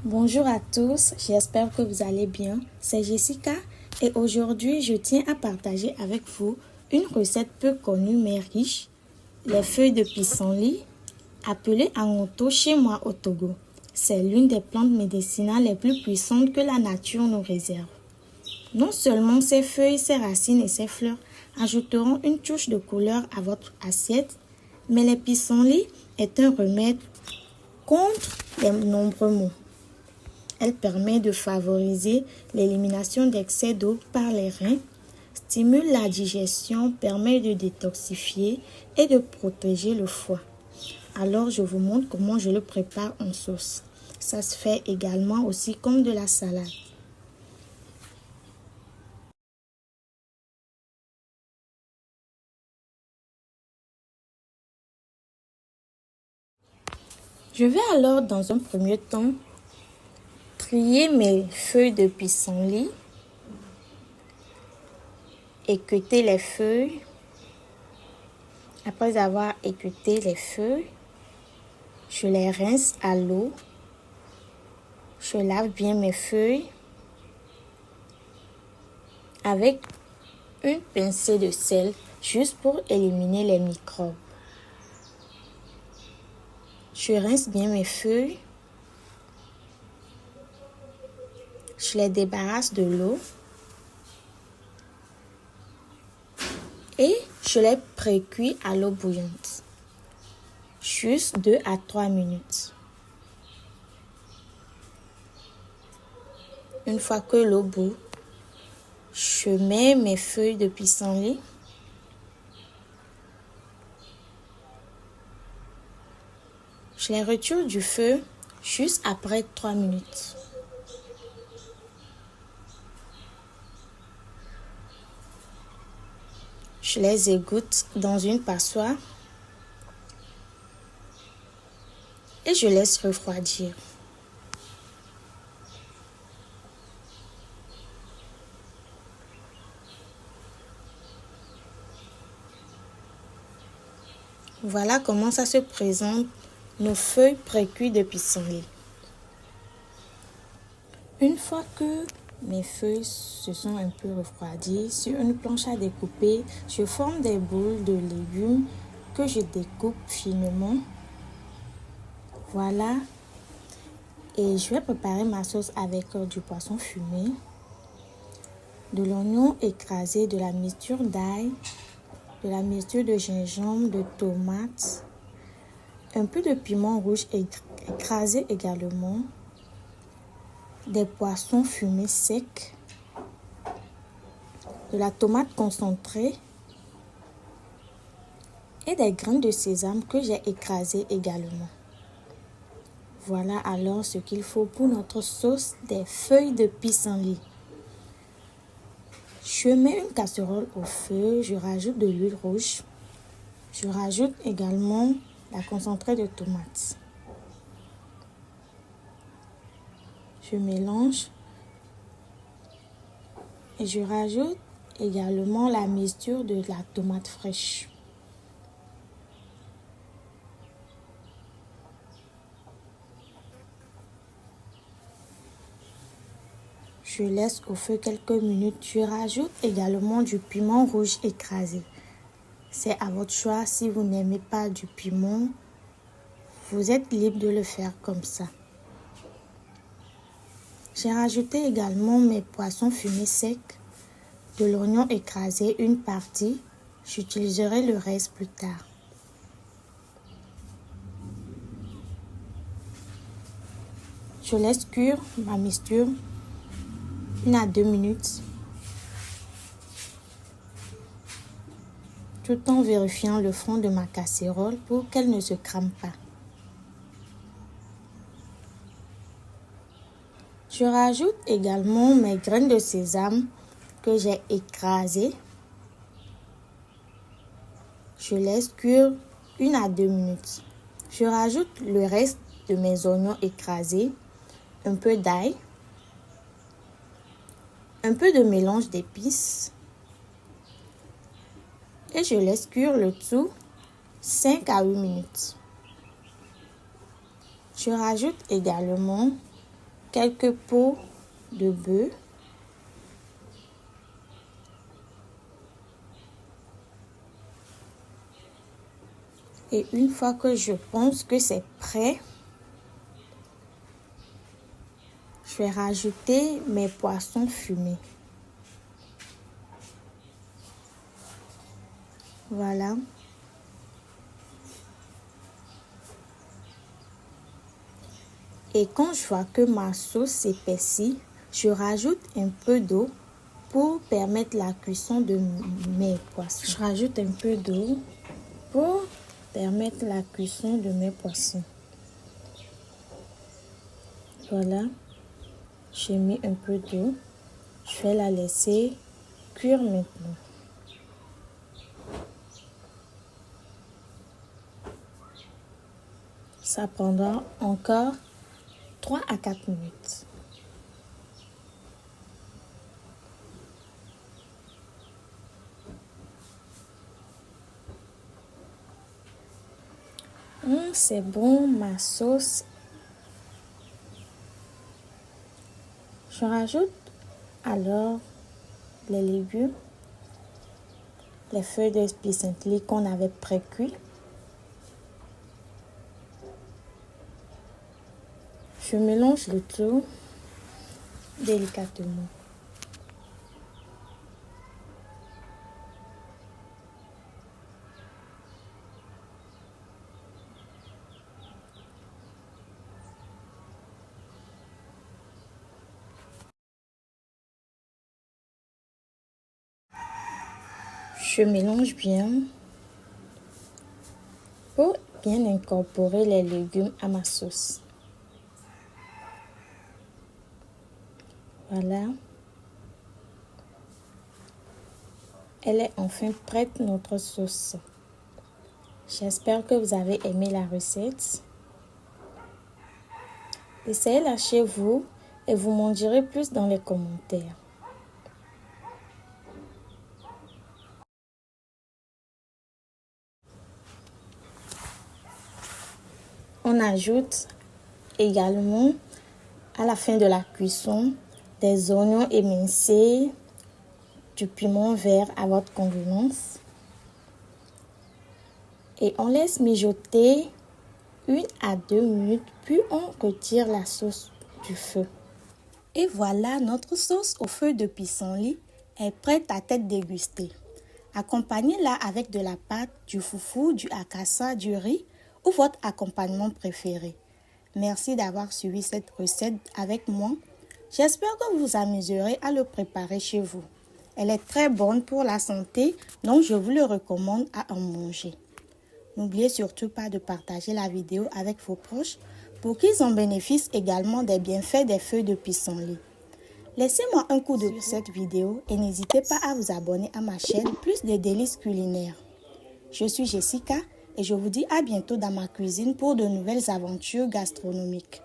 Bonjour à tous, j'espère que vous allez bien. C'est Jessica et aujourd'hui je tiens à partager avec vous une recette peu connue mais riche, les feuilles de pissenlit, appelées angoto chez moi au Togo. C'est l'une des plantes médicinales les plus puissantes que la nature nous réserve. Non seulement ses feuilles, ses racines et ses fleurs ajouteront une touche de couleur à votre assiette, mais les pissenlits est un remède contre les nombreux maux. Elle permet de favoriser l'élimination d'excès d'eau par les reins, stimule la digestion, permet de détoxifier et de protéger le foie. Alors, je vous montre comment je le prépare en sauce. Ça se fait également aussi comme de la salade. Je vais alors dans un premier temps trier mes feuilles de pissenlit, équeuter les feuilles. Après avoir équeuté les feuilles, je les rince à l'eau. Je lave bien mes feuilles avec une pincée de sel juste pour éliminer les microbes. Je rince bien mes feuilles. Je les débarrasse de l'eau et je les précuis à l'eau bouillante. Juste 2 à 3 minutes. Une fois que l'eau bout, je mets mes feuilles de pissenlit. Je les retire du feu juste après 3 minutes. Je les égoutte dans une passoire et je laisse refroidir. Voilà comment ça se présente, nos feuilles précuites de pissenlit. Une fois que mes feuilles se sont un peu refroidies, sur une planche à découper, je forme des boules de légumes que je découpe finement. Voilà. Et je vais préparer ma sauce avec du poisson fumé, de l'oignon écrasé, de la mixture d'ail, de la mixture de gingembre, de tomates, un peu de piment rouge écrasé également, des poissons fumés secs, de la tomate concentrée et des graines de sésame que j'ai écrasées également. Voilà alors ce qu'il faut pour notre sauce des feuilles de pissenlit. Je mets une casserole au feu, je rajoute de l'huile rouge. Je rajoute également la concentrée de tomates. Je mélange et je rajoute également la mixture de la tomate fraîche. Je laisse au feu quelques minutes. Je rajoute également du piment rouge écrasé. C'est à votre choix. Si vous n'aimez pas du piment, vous êtes libre de le faire comme ça. J'ai rajouté également mes poissons fumés secs, de l'oignon écrasé, une partie. J'utiliserai le reste plus tard. Je laisse cuire ma mixture 1 à 2 minutes, tout en vérifiant le fond de ma casserole pour qu'elle ne se crame pas. Je rajoute également mes graines de sésame que j'ai écrasées. Je laisse cuire 1 à 2 minutes. Je rajoute le reste de mes oignons écrasés, un peu d'ail, un peu de mélange d'épices et je laisse cuire le tout 5 à 8 minutes. Je rajoute également quelques pots de bœuf. Et une fois que je pense que c'est prêt, je vais rajouter mes poissons fumés. Voilà. Et quand je vois que ma sauce s'épaissit, je rajoute un peu d'eau pour permettre la cuisson de mes poissons. Je rajoute un peu d'eau pour permettre la cuisson de mes poissons. Voilà. J'ai mis un peu d'eau. Je vais la laisser cuire maintenant. Ça prendra encore 3 à 4 minutes. C'est bon, ma sauce. Je rajoute alors les légumes, les feuilles de pissenlit qu'on avait pré-cuit. Je mélange le tout délicatement. Je mélange bien pour bien incorporer les légumes à ma sauce. Voilà. Elle est enfin prête, notre sauce. J'espère que vous avez aimé la recette. Essayez-la chez vous et vous m'en direz plus dans les commentaires. On ajoute également à la fin de la cuisson des oignons émincés, du piment vert à votre convenance. Et on laisse mijoter 1 à 2 minutes, puis on retire la sauce du feu. Et voilà, notre sauce au feu de pissenlit est prête à être dégustée. Accompagnez-la avec de la pâte, du foufou, du akassa, du riz ou votre accompagnement préféré. Merci d'avoir suivi cette recette avec moi. J'espère que vous vous amuserez à le préparer chez vous. Elle est très bonne pour la santé, donc je vous le recommande à en manger. N'oubliez surtout pas de partager la vidéo avec vos proches pour qu'ils en bénéficient également des bienfaits des feuilles de pissenlit. Laissez-moi un coup de cette vidéo et n'hésitez pas à vous abonner à ma chaîne Plus de délices culinaires. Je suis Jessica et je vous dis à bientôt dans ma cuisine pour de nouvelles aventures gastronomiques.